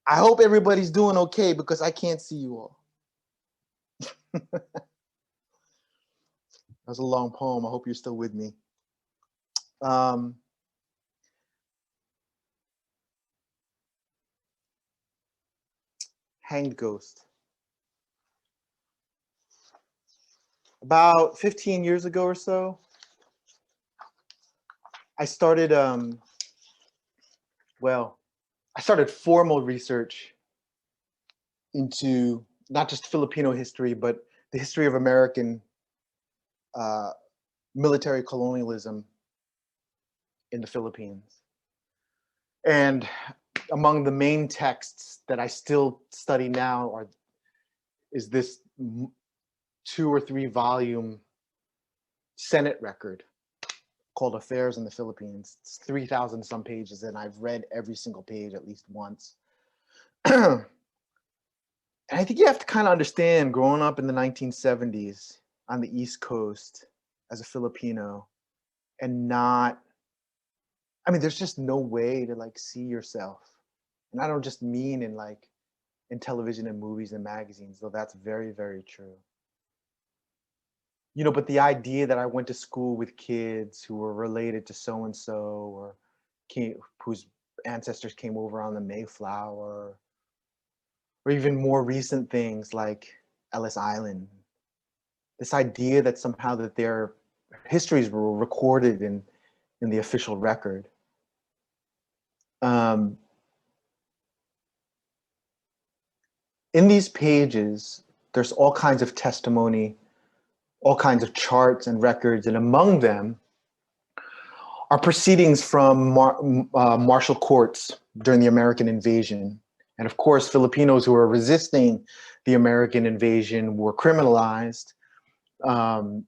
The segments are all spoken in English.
I hope everybody's doing okay because I can't see you all. That was a long poem. I hope you're still with me. Um, Hanged Ghost. About 15 years ago or so, I started, well, I started formal research into not just Filipino history, but the history of American uh, military colonialism in the Philippines. And among the main texts that I still study now is this 2 or 3 volume Senate record called Affairs in the Philippines. It's 3,000 some pages, and I've read every single page at least once. And I think you have to kind of understand, growing up in the 1970s on the East Coast as a Filipino, and not, I mean, there's just no way to like see yourself. And I don't just mean in like in television and movies and magazines, though that's very, very true. You know, but the idea that I went to school with kids who were related to so and so, or whose ancestors came over on the Mayflower, or even more recent things like Ellis Island. This idea that somehow that their histories were recorded in the official record. Um, in these pages, there's all kinds of testimony, all kinds of charts and records, and among them are proceedings from martial courts during the American invasion. And of course, Filipinos who were resisting the American invasion were criminalized,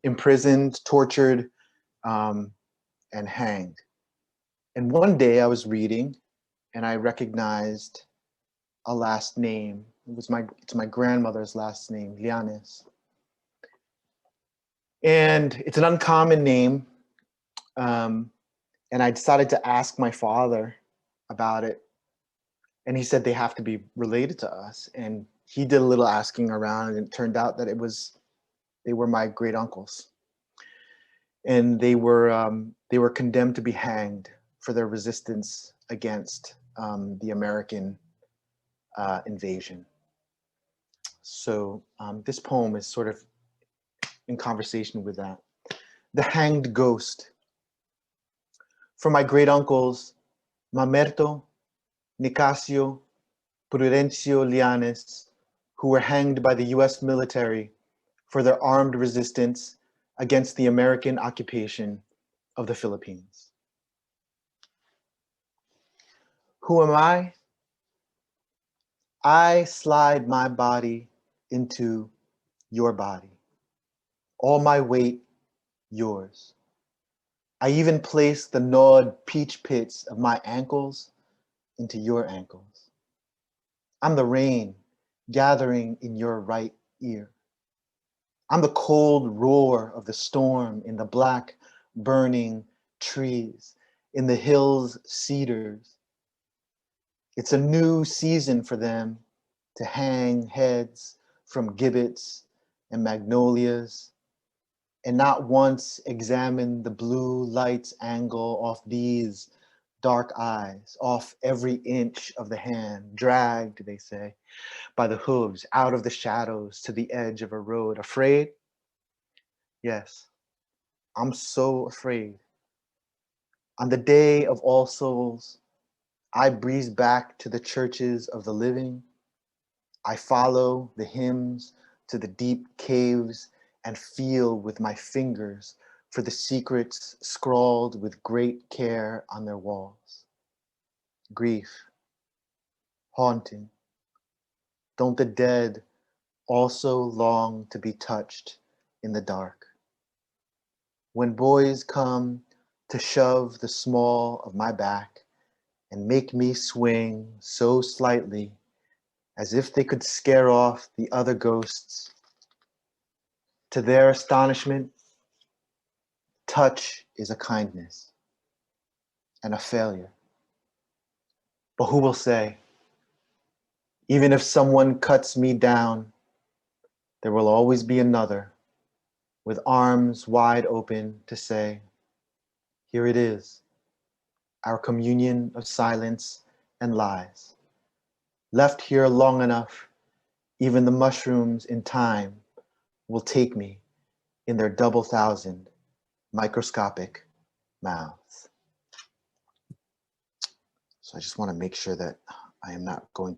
imprisoned, tortured, and hanged. And one day I was reading and I recognized a last name. It's my grandmother's last name, Llanes. And it's an uncommon name. And I decided to ask my father about it. And he said they have to be related to us. And he did a little asking around, and it turned out that they were my great uncles. And they were condemned to be hanged for their resistance against the American invasion. So this poem is sort of in conversation with that. The Hanged Ghost. For my great uncles, Mamerto, Nicasio, Prudencio Llanes, who were hanged by the US military for their armed resistance against the American occupation of the Philippines. Who am I? I slide my body into your body. All my weight, yours. I even place the gnawed peach pits of my ankles into your ankles. I'm the rain gathering in your right ear. I'm the cold roar of the storm in the black, burning trees, in the hills' cedars. It's a new season for them to hang heads from gibbets and magnolias, and not once examine the blue light's angle off these dark eyes, off every inch of the hand, dragged, they say, by the hooves out of the shadows to the edge of a road. Afraid? Yes, I'm so afraid. On the day of All Souls, I breeze back to the churches of the living. I follow the hymns to the deep caves and feel with my fingers for the secrets scrawled with great care on their walls. Grief, haunting. Don't the dead also long to be touched in the dark? When boys come to shove the small of my back and make me swing so slightly as if they could scare off the other ghosts, to their astonishment, touch is a kindness and a failure. But who will say, Even if someone cuts me down, there will always be another with arms wide open to say, here it is, our communion of silence and lies. Left here long enough, even the mushrooms in time will take me in their double thousand microscopic mouths. So I just want to make sure that I am not going